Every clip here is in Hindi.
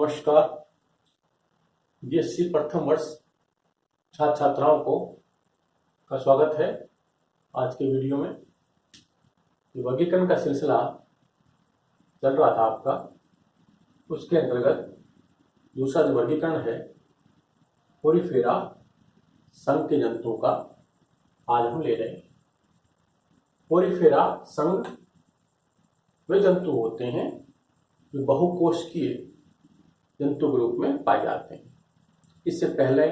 नमस्कार। बीएससी प्रथम वर्ष छात्र छात्राओं को का स्वागत है आज के वीडियो में। वर्गीकरण का सिलसिला चल रहा था आपका, उसके अंतर्गत दूसरा जो वर्गीकरण है पोरीफेरा संघ के जंतुओं का आज हम ले रहे हैं। पोरीफेरा संघ वे जंतु होते हैं जो बहुकोशिकीय जंतु के रूप में पाए जाते हैं। इससे पहले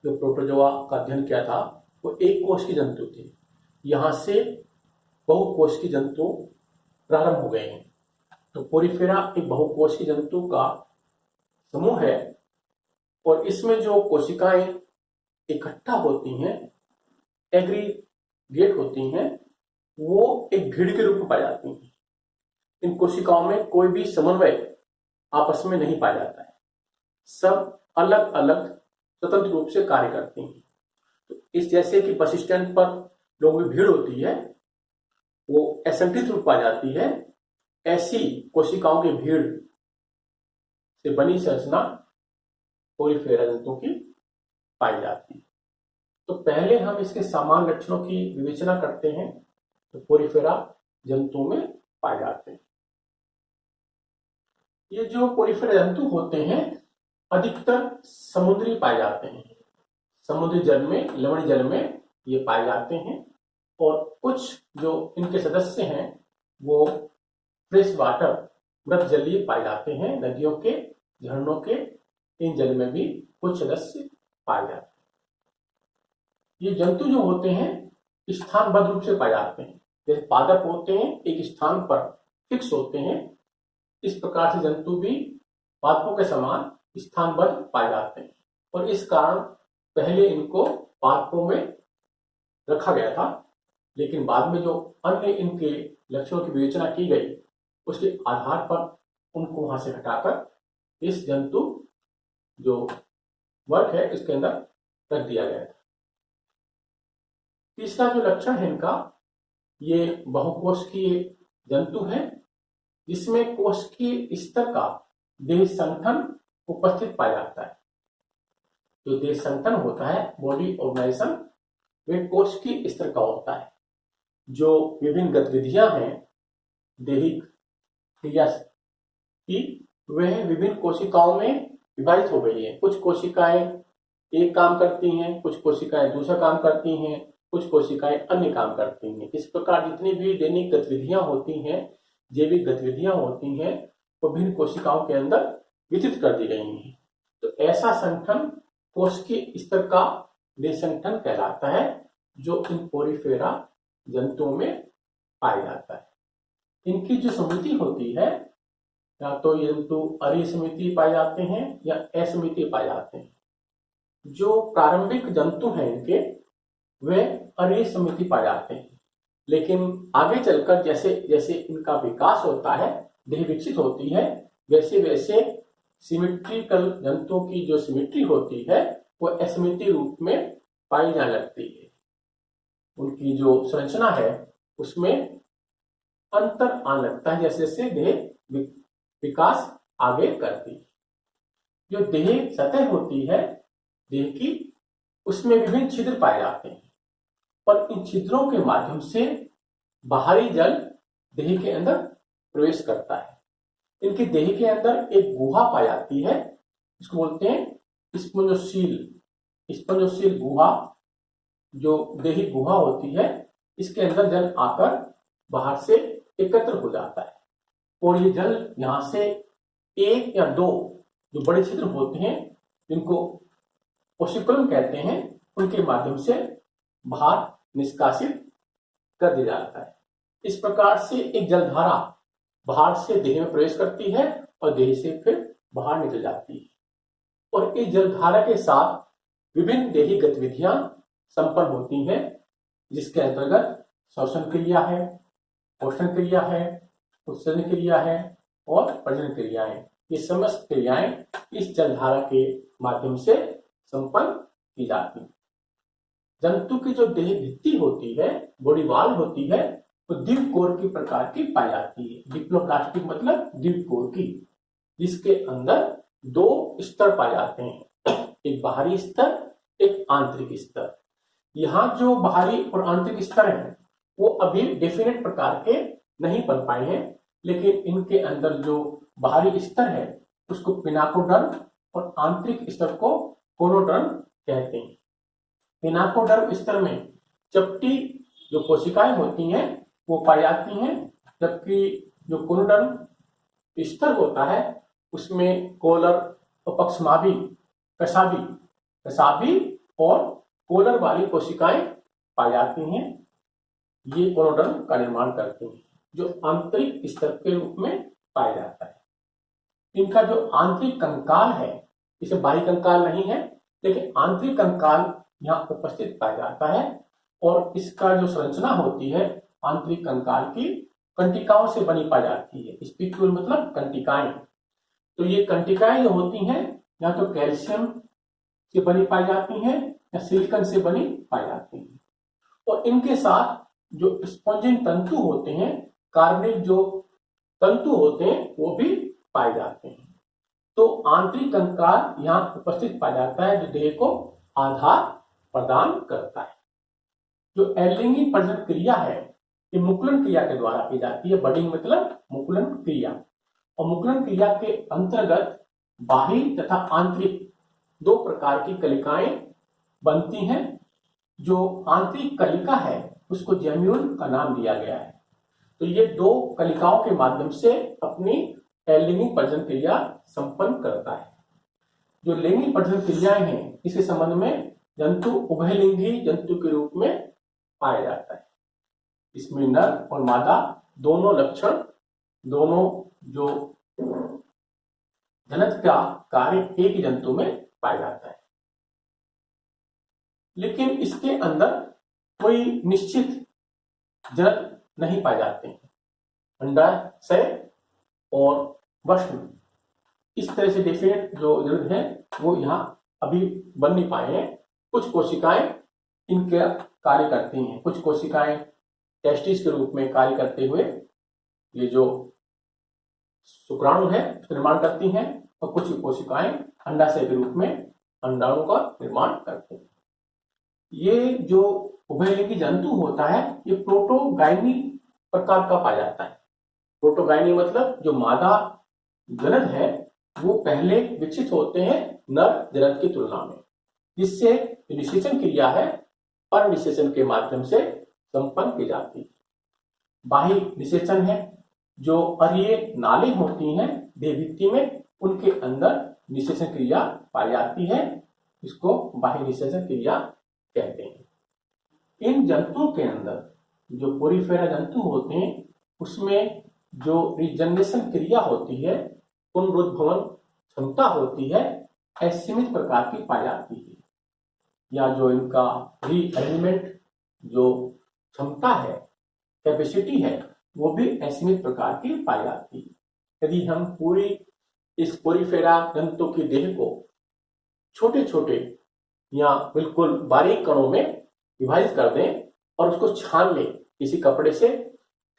जो प्रोटोजोआ का अध्ययन किया था वो एक कोश की जंतु थे, यहाँ से बहुकोश की जंतु प्रारंभ हो गए हैं। तो पोरीफेरा एक बहुकोश की जंतु का समूह है और इसमें जो कोशिकाएं इकट्ठा होती हैं, एग्रीगेट होती हैं, वो एक भीड़ के रूप में पाई जाती हैं। इन कोशिकाओं में कोई भी समन्वय आपस में नहीं पाया जाता है, सब अलग अलग स्वतंत्र रूप से कार्य करते हैं। तो इस जैसे कि बस स्टैंड पर लोगों की भीड़ होती है, वो असंगठित रूप पाई जाती है, ऐसी कोशिकाओं की भीड़ से बनी संरचना पोरीफेरा जंतु की पाई जाती है। तो पहले हम इसके सामान्य लक्षणों की विवेचना करते हैं। तो पोरीफेरा जंतु में पाए जाते हैं। ये जो पोरीफेरा जंतु होते हैं अधिकतर समुद्री पाए जाते हैं। समुद्री जल में, लवणीय जल में ये पाए जाते हैं और कुछ जो इनके सदस्य हैं वो फ्रेश वाटर, मृत जलीय पाए जाते हैं। नदियों के, झरनों के इन जल में भी कुछ सदस्य पाए जाते हैं। ये जंतु जो होते हैं स्थानबद्ध रूप से पाए जाते हैं। जैसे पादप होते हैं एक स्थान पर फिक्स होते हैं, इस प्रकार से जंतु भी पादपों के समान स्थानबद्ध पाए जाते हैं। और इस कारण पहले इनको पादपों में रखा गया था, लेकिन बाद में जो अन्य इनके लक्षणों की विवेचना की गई उसके आधार पर उनको वहां से हटाकर इस जंतु जो वर्ग है इसके अंदर रख दिया गया था। तीसरा जो लक्षण है इनका, ये बहुकोशिकीय जंतु है जिसमें कोशिकीय स्तर का देह संगठन उपस्थित पाया जाता है। जो देह संगठन होता है, बॉडी ऑर्गेनाइजेशन, वे कोशिकीय स्तर का होता है। जो विभिन्न गतिविधियां हैं दैहिक क्रिया की, वह विभिन्न कोशिकाओं में विभाजित हो गई है। कुछ कोशिकाएं एक काम करती हैं, कुछ कोशिकाएं दूसरा काम करती हैं, कुछ कोशिकाएं अन्य काम करती हैं। इस प्रकार जितनी भी दैनिक गतिविधियां होती हैं, जैविक गतिविधियां होती हैं, वो भिन्न कोशिकाओं के अंदर वितरित कर दी गई हैं। तो ऐसा संगठन कोशिकीय स्तर का देह संगठन कहलाता है, जो इन पोरीफेरा जंतुओं में पाया जाता है। इनकी जो समिति होती है, या तो ये जंतु अरीय समिति पाए जाते हैं या असमिति पाए जाते हैं। जो प्रारंभिक जंतु हैं इनके, वे अरीय समिति पाए जाते हैं, लेकिन आगे चलकर जैसे जैसे इनका विकास होता है, देह विकसित होती है, वैसे वैसे सिमेट्रिकल जंतुओं की जो सिमेट्री होती है वो असमिति रूप में पाई जाने लगती है। उनकी जो संरचना है उसमें अंतर आने लगता है जैसे जैसे देह विकास आगे करती है। जो देह सतह होती है देह की, उसमें विभिन्न छिद्र पाए जाते हैं, पर इन छिद्रों के माध्यम से बाहरी जल देह के अंदर प्रवेश करता है। इनके देह के अंदर एक गुहा पाई जाती है, इसको बोलते हैं स्पोंजोसील। स्पोंजोसील गुहा, जो देही गुहा होती है, इसके अंदर जल आकर बाहर से एकत्र हो जाता है और ये जल यहाँ से एक या दो जो बड़े छिद्र होते हैं, जिनको ओसिकुलम कहते हैं, उनके माध्यम से बाहर निष्कासित कर दिया जाता है। इस प्रकार से एक जलधारा बाहर से देह में प्रवेश करती है और देह से फिर बाहर निकल जाती है। और इस जलधारा के साथ विभिन्न देही गतिविधियां संपन्न होती हैं, जिसके अंतर्गत श्वसन क्रिया है, पोषण क्रिया है, उत्सर्जन क्रिया है और प्रजनन क्रिया है। ये समस्त क्रियाएं इस जलधारा के माध्यम से संपन्न की जाती हैं। जंतु की जो देह भित्ति होती है, बॉडी वॉल होती है, वो द्विकोर की प्रकार की पाई जाती है। डिप्लोप्लास्टिक मतलब द्विकोर की, जिसके अंदर दो स्तर पाए जाते हैं, एक बाहरी स्तर, एक आंतरिक स्तर। यहाँ जो बाहरी और आंतरिक स्तर हैं वो अभी डेफिनेट प्रकार के नहीं बन पाए हैं, लेकिन इनके अंदर जो बाहरी स्तर है उसको पिनाकोडर्म और आंतरिक स्तर को कोनोडर्म कहते हैं। पिनाकोडर्म स्तर में चपटी जो कोशिकाएं होती हैं वो पाई जाती हैं, जबकि जो कोनोडर्म स्तर होता है उसमें कोलर और पक्षमाभी, पेशाबी और कोलर वाली कोशिकाएं पाई जाती हैं। ये कोनोडर्म का निर्माण करते हैं, जो आंतरिक स्तर के रूप में पाया जाता है। इनका जो आंतरिक कंकाल है, इसे बाह्य कंकाल नहीं है, लेकिन आंतरिक कंकाल यहाँ उपस्थित पाया जाता है, और इसका जो संरचना होती है आंतरिक कंकाल की कंटिकाओं से बनी पाई जाती है। स्पिक्यूल मतलब कंटिकाएं। तो ये कंटिकाएं जो होती हैं या तो कैल्शियम से बनी पाई जाती हैं या सिलिकॉन से बनी पाई जाती हैं, और इनके साथ जो स्पॉन्जिन तंतु होते हैं, कार्बनिक जो तंतु होते हैं वो भी पाए जाते हैं। तो आंतरिक कंकाल यहाँ उपस्थित पाया जाता है, जो देह को आधार प्रदान करता है। जो एल्लिंगी प्रजनन क्रिया है ये मुकुलन क्रिया के द्वारा की जाती है। बडिंग मतलब मुकुलन क्रिया, और मुकुलन क्रिया के अंतर्गत बाह्य तथा आंतरिक दो प्रकार की कलिकाएं बनती हैं। जो आंतरिक कलिका है उसको जेम्यूल का नाम दिया गया है। तो ये दो कलिकाओं के माध्यम से अपनी लैंगिक प्रजनन क्रिया संपन्न करता है। जो लैंगिक प्रजनन क्रियाएं हैं इसके संबंध में जंतु उभयलिंगी जंतु के रूप में पाया जाता है। इसमें नर और मादा दोनों लक्षण, दोनों जो जनन का कार्य एक ही जंतु में पाया जाता है, लेकिन इसके अंदर कोई निश्चित जनन नहीं पाए जाते हैं। अंडाशय और वृषण इस तरह से डेफिनेट जो जनन है वो यहाँ अभी बन नहीं पाए हैं। कुछ कोशिकाएं इनके कार्य करती हैं, कुछ कोशिकाएं टेस्टिस के रूप में कार्य करते हुए ये जो शुक्राणु है निर्माण करती हैं, और कुछ कोशिकाएं अंडाशय के रूप में अंडाणु का निर्माण करते हैं। ये जो उभयलिंगी जंतु होता है ये प्रोटोगाइनी प्रकार का पाया जाता है। प्रोटोगाइनी मतलब जो मादा जनन है वो पहले विकसित होते हैं नर जनन की तुलना में, जिससे निषेचन क्रिया है पर निषेचन के माध्यम से संपन्न की जाती है। बाह्य निषेचन है, जो अरीय नाली होती हैं देहभित्ति में, उनके अंदर निषेचन क्रिया पाई जाती है, इसको बाह्य निषेचन क्रिया कहते हैं। इन जंतुओं के अंदर जो पोरीफेरा जंतु होते हैं उसमें जो रिजनरेशन क्रिया होती है, पुनरुद्भवन क्षमता होती है, असीमित प्रकार की पाई जाती है, या जो इनका रीएलिमेंट जो क्षमता है, कैपेसिटी है, वो भी असीमित प्रकार की पाई जाती है। यदि हम पूरी इस पोरीफेरा जंतु की देह को छोटे छोटे या बिल्कुल बारीक कणों में विभाजित कर दें और उसको छान लें किसी कपड़े से,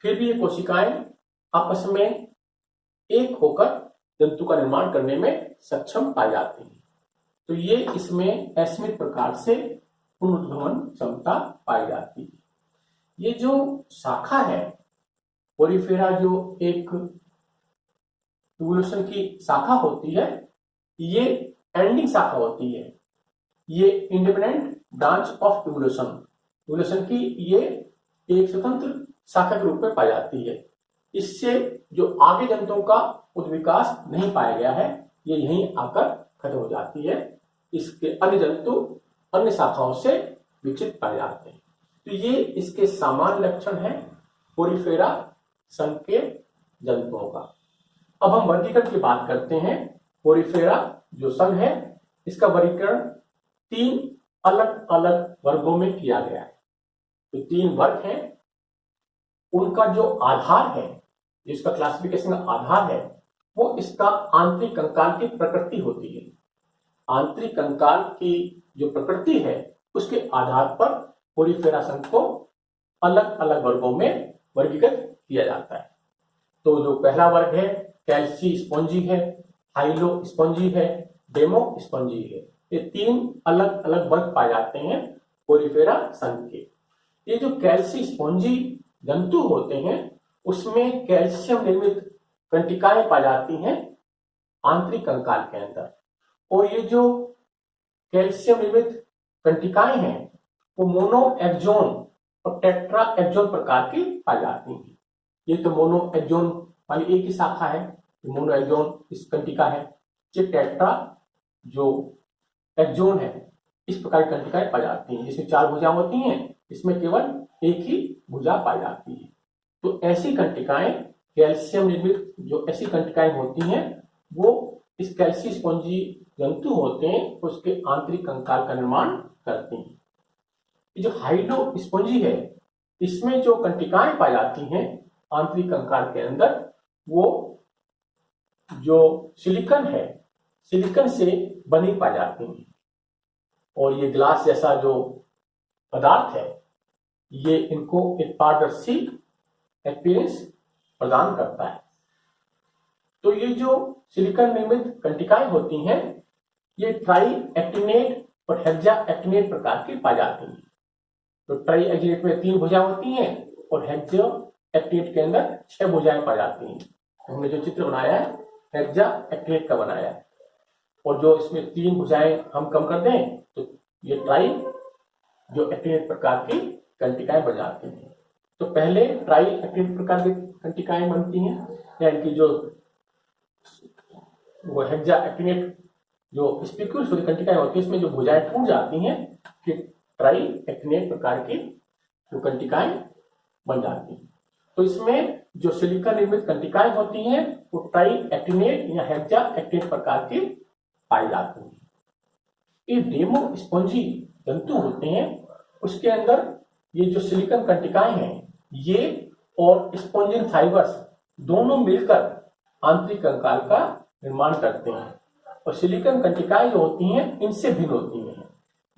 फिर भी ये कोशिकाएं आपस में एक होकर जंतु का निर्माण करने में सक्षम पाई जाती हैं। तो ये इसमें असीमित प्रकार से पुनरुद्भवन क्षमता पाई जाती है। ये जो शाखा है पोरीफेरा, जो एक इवोल्यूशन की शाखा होती है, ये एंडिंग शाखा होती है। ये इंडिपेंडेंट ब्रांच ऑफ इवोल्यूशन की ये एक स्वतंत्र शाखा के रूप में पाई जाती है। इससे जो आगे जंतुओं का उद्विकास नहीं पाया गया है ये यहीं आकर खत्म हो जाती है। इसके अन्य जंतु अन्य शाखाओं से विकसित पाए जाते हैं। तो ये इसके सामान्य लक्षण है पोरीफेरा संघ के जंतुओं का। अब हम वर्गीकरण की बात करते हैं। पोरीफेरा जो संघ है इसका वर्गीकरण 3 अलग अलग वर्गों में किया गया है। तो 3 वर्ग हैं, उनका जो आधार है, जिसका क्लासिफिकेशन का आधार है, वो इसका आंतरिक कंकाल की प्रकृति होती है। आंतरिक कंकाल की जो प्रकृति है उसके आधार पर पोरीफेरा संघ को अलग अलग वर्गों में वर्गीकृत किया जाता है। तो जो पहला वर्ग है कैल्सी स्पॉन्जी है, हाइलो स्पॉन्जी है, डेमो स्पॉन्जी है। ये 3 अलग अलग वर्ग पाए जाते हैं कोलिफेरा संघ के। ये जो कैल्सी स्पॉन्जी जंतु होते हैं उसमें कैल्शियम निर्मित कंटिकाएं पाई जाती हैं आंतरिक कंकाल के अंदर, और ये जो कैल्शियम निर्मित कंटिकाएं हैं वो मोनो एक्सोन और टेट्रा एक्सोन प्रकार की पाई जाती हैं। ये तो मोनो एक्सोन वाली एक ही शाखा है, मोनो एक्सोन इस कंटिका है। ये टेट्रा जो एक्सोन है इस प्रकार की कंटिकाएं पाई जाती हैं, जिसमें 4 भुजा होती हैं, इसमें केवल एक ही भुजा पाई जाती है। तो ऐसी कंटिकाएं कैल्शियम निर्मित जो ऐसी कंटिकाएं होती हैं वो इस कैल्सी स्पॉन्जी जंतु होते हैं उसके आंतरिक कंकाल का निर्माण करती हैं। ये जो हाइलो स्पॉन्जी है इसमें जो कंटिकाएं पाई जाती हैं आंतरिक कंकाल के अंदर वो जो सिलिकन है, सिलिकन से बनी पाई जाती हैं, और ये ग्लास जैसा जो पदार्थ है ये इनको एक पारदर्शी अपीयरेंस प्रदान करता है। तो ये जो सिलिकन निर्मित कंटिकाएं होती हैं ये ट्राई एक्टिनेट और हेक्सा एक्टिनेट प्रकार की पाई जाती हैं। तो ट्राई एक्टिनेट में 3 भुजा होती हैं और हेक्सा एक्टिनेट के अंदर 6 भुजाएं पाई जाती हैं। हमने जो चित्र बनाया है हेक्सा एक्टिनेट का बनाया है, और जो इसमें 3 भुजाएं हम कम कर दें तो ये ट्राई जो एक्टिनेट प्रकार की कंटिकाएं बन जाती हैं। तो पहले ट्राई एक्टिनेट प्रकार की कंटिकाएं बनती हैं, यानी कि जो वो हेक्सा एक्टिनेट जो स्पिक्यूल्स वाली कंटिकाएं होती है इसमें जो भुजाएं टूट जाती हैं कि ट्राई एक्टिनेट प्रकार की जो कंटिकाएं बन जाती हैं। तो इसमें जो सिलिकन निर्मित कंटिकाएं होती हैं वो ट्राई एक्टिनेट या हेक्सा एक्टिनेट प्रकार की पाई जाती हैं। ये डेमो स्पॉन्जी जंतु होते हैं उसके अंदर ये जो सिलिकन कंटिकाएं हैं ये और स्पॉन्जिन फाइबर्स दोनों मिलकर आंतरिक कंकाल का निर्माण करते हैं, और सिलिकन कंटिकाएं जो होती हैं इनसे भिन्न होती हैं।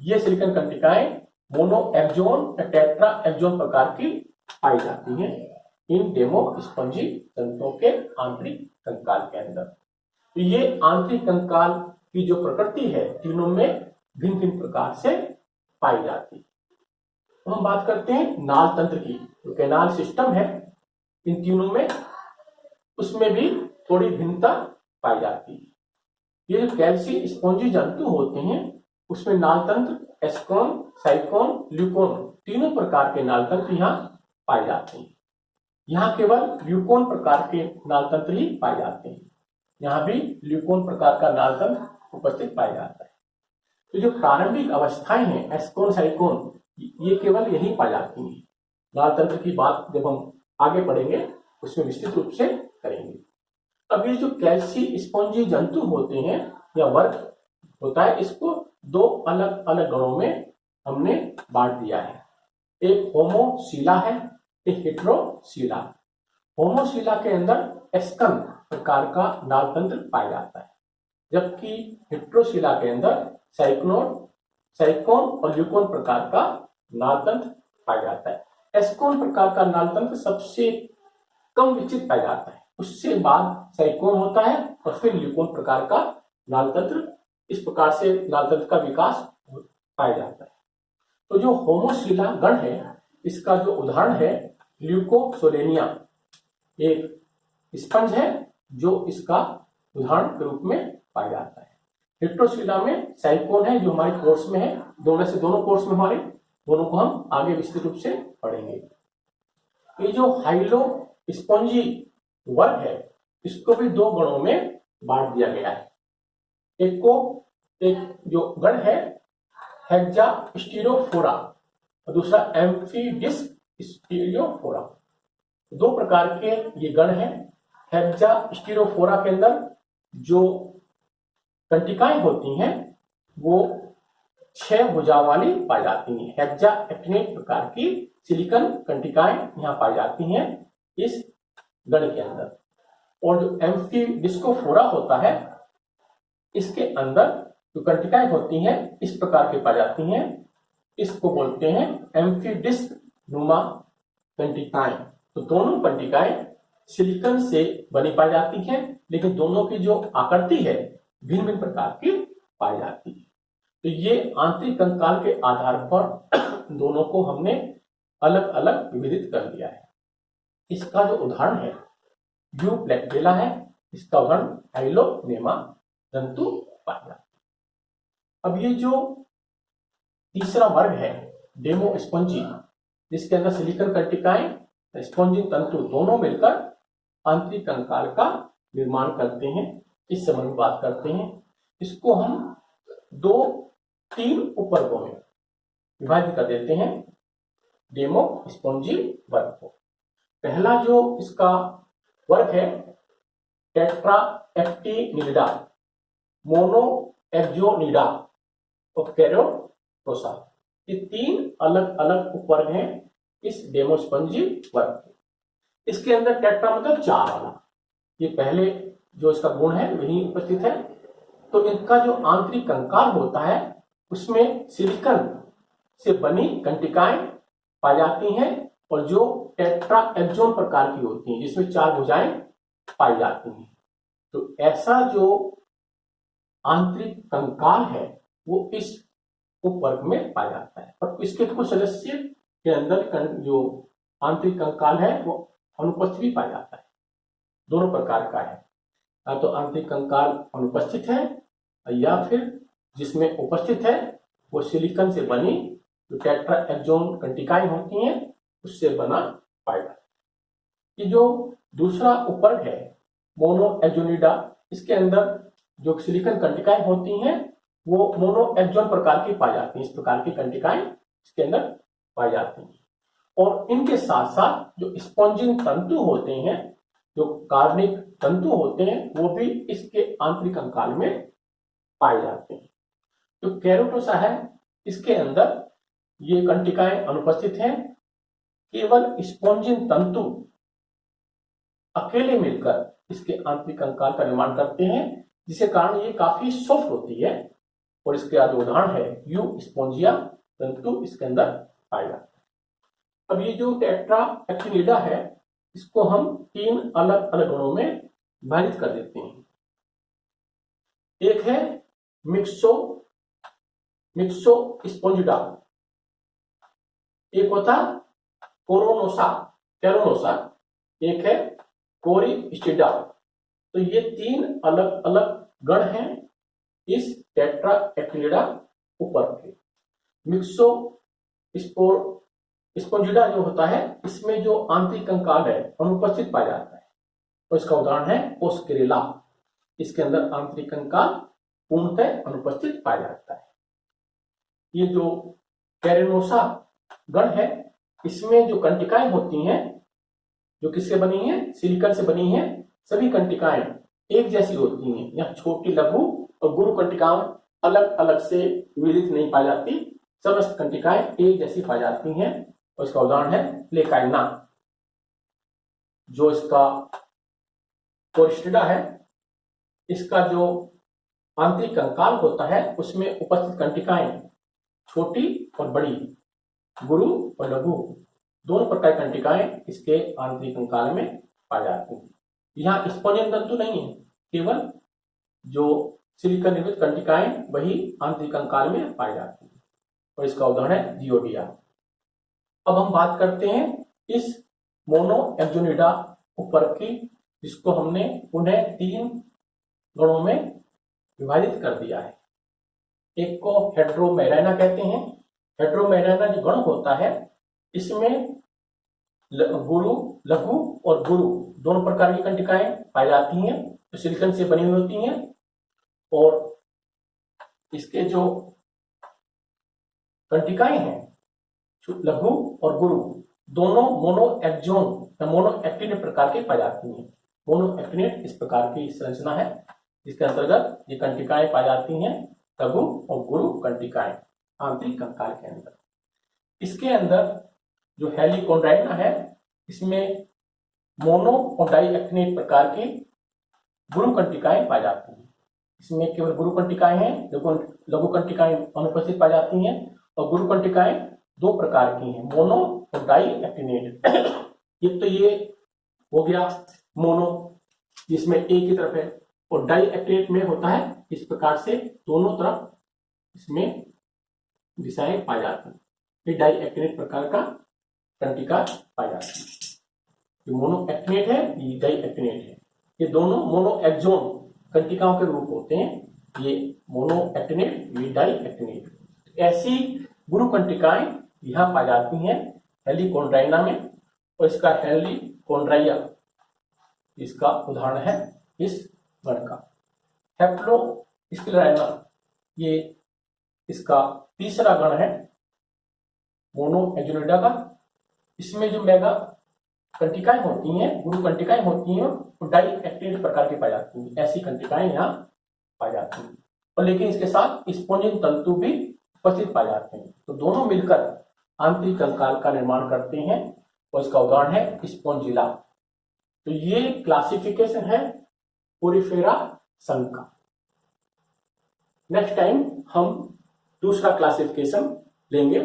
ये सिलिकन कंटिकाएं मोनो एक्सोन या टेट्रा एक्सोन प्रकार की पाई जाती हैं इन डेमो स्पॉन्जी तंतुओं के आंतरिक कंकाल के अंदर। तो ये आंतरिक कंकाल की जो प्रकृति है तीनों में भिन्न भिन्न प्रकार से पाई जाती है। तो हम बात करते हैं नाल तंत्र की, जो कैनाल सिस्टम है इन तीनों में उसमें भी थोड़ी भिन्नता पाई जाती है। ये जो कैल्सी स्पॉन्जी जंतु होते हैं उसमें नाल तंत्र एस्कोन, साइकोन, ल्यूकोन तीनों प्रकार के नाल तंत्र यहाँ पाए जाते हैं। यहाँ केवल ल्यूकोन प्रकार के नाल तंत्र ही पाए जाते हैं, यहाँ भी ल्यूकोन प्रकार का नाल तंत्र उपस्थित पाया जाता है। तो जो प्रारंभिक अवस्थाएं हैं एस्कोन, साइकोन ये केवल यही पाई जाती हैं। नाल तंत्र की बात जब हम आगे पढ़ेंगे उसमें विस्तृत रूप से करेंगे। अब ये जो कैल्सी स्पॉन्जी जंतु होते हैं या वर्ग होता है इसको 2 अलग अलग गणों में हमने बांट दिया है। एक होमोसीला है, एक हेटेरोसीला। होमोसीला के अंदर एस्कन प्रकार का नाल तंत्र पाया जाता है, जबकि हेटेरोसीला के अंदर साइकोन और ल्यूकोन प्रकार का नाल तंत्र पाया जाता है। एस्कोन प्रकार का नाल तंत्र सबसे कम विकसित पाया जाता है, उससे बाद साइकोन होता है और फिर ल्यूकोन प्रकार का नाल तंत्र। इस प्रकार से नाल तंत्र का विकास पाया जाता है। तो जो होमोसीला गण है इसका जो उदाहरण है ल्यूकोसोलेनिया, एक स्पंज है जो इसका उदाहरण के रूप में पाया जाता है। हेटेरोसीला में साइकोन है जो हमारे कोर्स में है, दोनों कोर्स में हमारे दोनों को हम आगे विस्तृत रूप से पढ़ेंगे। ये जो हाइलो स्पॉन्जी वर्ग है इसको भी 2 गणों में बांट दिया गया है। एक जो गण है हेक्सास्टीरोफोरा और दूसरा एम्फीडिस्क स्टीरियोफोरा। 2 प्रकार के ये गण हैं। हेक्सास्टीरोफोरा के अंदर जो कंटिकाएं होती हैं वो 6 भुजा वाली पाई जाती हैं। हेक्सा एक्टिनेट प्रकार की सिलिकन कंटिकाएं यहाँ पाई जाती हैं इस गण के अंदर। और जो एम्फीडिस्कोफोरा होता है इसके अंदर जो कंटिकाएं होती हैं इस प्रकार की पाई जाती हैं, इसको बोलते हैं एम्फीडिस्क नुमा कंटिकाएं। तो दोनों कंटिकाएं सिलिकॉन से बनी पाई जाती है, लेकिन दोनों की जो आकृति है भिन्न भिन्न प्रकार की पाई जाती है। तो ये आंतरिक कंकाल के आधार पर दोनों को हमने अलग अलग विभेदित कर दिया है। इसका जो उदाहरण है यूप्लेक्टेला है, इसका उदाहरण हाइलोनेमा जंतु पाया जाता है। अब ये जो तीसरा वर्ग है डेमोस्पोंजी, जिसके अंदर सिलिकॉन कर्टिकाएं स्पोंजी तंतु दोनों मिलकर आंतरिक कंकाल का निर्माण करते हैं, इस संबंध में बात करते हैं। इसको हम तीन उपवर्गों में विभाजित कर देते हैं डेमोस्पोंजी वर्ग को। पहला जो इसका वर्ग है टेट्राएक्टिनिडा, मोनोएक्सोनिडा और केरोटोसा, ये तीन अलग अलग उपवर्ग हैं इस डेमोस्पोंजी वर्ग के। इसके अंदर टेट्रा मतलब चार वाला, ये पहले जो इसका गुण है वही उपस्थित है। तो इनका जो आंतरिक कंकाल होता है उसमें सिलिकॉन से बनी कंटिकाएं पाई जाती हैं और जो टेट्राएक्सोन प्रकार की होती हैं जिसमें चार भुजाएं पाई जाती हैं। तो ऐसा जो आंतरिक कंकाल है वो इस उपवर्ग में पाया जाता है। और इसके कुछ सदस्य के अंदर जो आंतरिक कंकाल है वो अनुपस्थित भी पाया जाता है, दोनों प्रकार का है। या तो आंतरिक कंकाल अनुपस्थित है या फिर जिसमें उपस्थित है वो सिलिकॉन से बनी जो टेट्राएक्सोन कंटिकाएं होती हैं उससे बना पाया जाता है। ये जो दूसरा उपवर्ग है मोनोएक्सोनिडा, इसके अंदर जो सिलिकॉन कंटिकाएं होती हैं वो मोनोएक्सोन प्रकार की पाई जाती हैं। इस प्रकार की कंटिकाएं इसके अंदर पाई जाती हैं। और इनके साथ साथ जो स्पॉन्जिंग तंतु होते हैं, जो कार्बनिक तंतु होते हैं, वो भी इसके आंतरिक कंकाल में पाए जाते हैं। जो केरोटोसा है इसके अंदर ये कंटिकाएं अनुपस्थित हैं, केवल स्पॉन्जिंग तंतु अकेले मिलकर इसके आंतरिक कंकाल का निर्माण करते हैं, जिसके कारण ये काफी सॉफ्ट होती है। और इसके जो उदाहरण है यू स्पोंजिया तंतु इसके अंदर पाया जाता है। अब ये जो टेट्राएक्टिनिडा है इसको हम तीन अलग अलग गुणों में विभाजित कर देते हैं। एक है मिक्सो स्पोंजिडा, एक होता कैरोनोसा, एक है कोरिस्टिडा। तो ये तीन अलग अलग गण हैं इस टेट्राएक्टिनिडा उपवर्ग के। मिक्सो स्पोंजिडा जो होता है इसमें जो आंतरिक कंकाल है अनुपस्थित पाया जाता है। तो इसका उदाहरण है ओस्केरेला, इसके अंदर आंतरिक कंकाल पूर्णतः अनुपस्थित पाया जाता है। ये जो कैरेनोसा गण है इसमें जो कंटिकाएं होती हैं जो किससे बनी है, सिलिकॉन से बनी है। सभी कंटिकाएं एक जैसी होती हैं, यहाँ छोटी लघु और गुरु कंटिकाएं अलग अलग से विभेदित नहीं पाई जाती, समस्त कंटिकाएं एक जैसी पाई जाती हैं। और इसका उदाहरण है लेकाइना। जो इसका कोरिस्टिडा है इसका जो आंतरिक कंकाल होता है उसमें उपस्थित कंटिकाएं छोटी और बड़ी, गुरु और लघु दोनों प्रकार की कंटिकाएं इसके आंतरिक कंकाल में पाई जाती हैं। यहाँ स्पोंजिन तंतु नहीं है, केवल जो सिलिकॉन निर्मित कंटिकाएं वही आंतरिक कंकाल में पाई जाती हैं। और इसका उदाहरण है जियोडिया। अब हम बात करते हैं इस मोनोएक्सोनिडा उपवर्ग की, जिसको हमने पुनः तीन गणों में विभाजित कर दिया है। एक को हेट्रोमेराइना कहते हैं। हेट्रोमेराइना जो गण होता है इसमें गुरु, लघु और गुरु दोनों प्रकार की कंटिकाएं पाई जाती हैं जो सिलिकॉन से बनी हुई होती हैं। और इसके जो कंटिकाएं हैं लघु और गुरु दोनों मोनोएक्टिनेट प्रकार की पाई जाती हैं। मोनोएक्टिनेट इस प्रकार की संरचना है जिसके अंतर्गत ये कंटिकाएं पाई जाती हैं, लघु और गुरु कंटिकाएं आंतरिक कंकाल के अंदर। इसके अंदर जो हेलिकोडोना है इसमें मोनो और डाइएक्टिनेट प्रकार की गुरु कंटिकाएं पाई जाती हैं। इसमें केवल गुरु कंटिकाएं हैं, लघु कंटिकाएं अनुपस्थित पाई जाती हैं। और गुरु कंटिकाएं दो प्रकार की हैं, मोनो और डाइएक्टिनेट। ये हो गया मोनो जिसमें एक ही तरफ है, और डाई एक्टिनेट में होता है इस प्रकार से दोनों तरफ इसमें दिशाएं पाई जाती हैं। ये डाई एक्टिनेट प्रकार का तंत्रिका पाई जाती है। ये मोनो एक्टिनेट है, ये डाई एक्टिनेट है। ये दोनों मोनो एक्सोन तंत्रिकाओं के रूप होते हैं। ये मोनो एक्टिनेट, ये डाई एक्टिनेट। ऐसी गुरु तंत्रिकाएं यहाँ पाई जाती हैं हेलिकोडर्मा में, और इसका हेलिकोडर्मा इसका उदाहरण है इस गण का। हेप्लोस्क्लेरोना ये इसका तीसरा गण है मोनो एक्सोनिडा का। इसमें जो मेगा कंटिकाएं होती हैं, गुरु कंटिकाएं होती हैं, वो डाई एक्टिनेट प्रकार की पाई जाती हैं। ऐसी कंटिकाएं यहाँ पाई जाती हैं, और लेकिन इसके साथ स्पोंजिन तंतु भी उपस्थित पाए जाते हैं। तो दोनों मिलकर आंतरिक कंकाल का निर्माण करते हैं, और इसका उदाहरण है स्पोंजिला। तो ये क्लासिफिकेशन है पोरिफेरा संघ का। नेक्स्ट टाइम हम दूसरा क्लासिफिकेशन लेंगे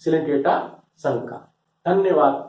सिलेंड्रेटा संघ का। धन्यवाद।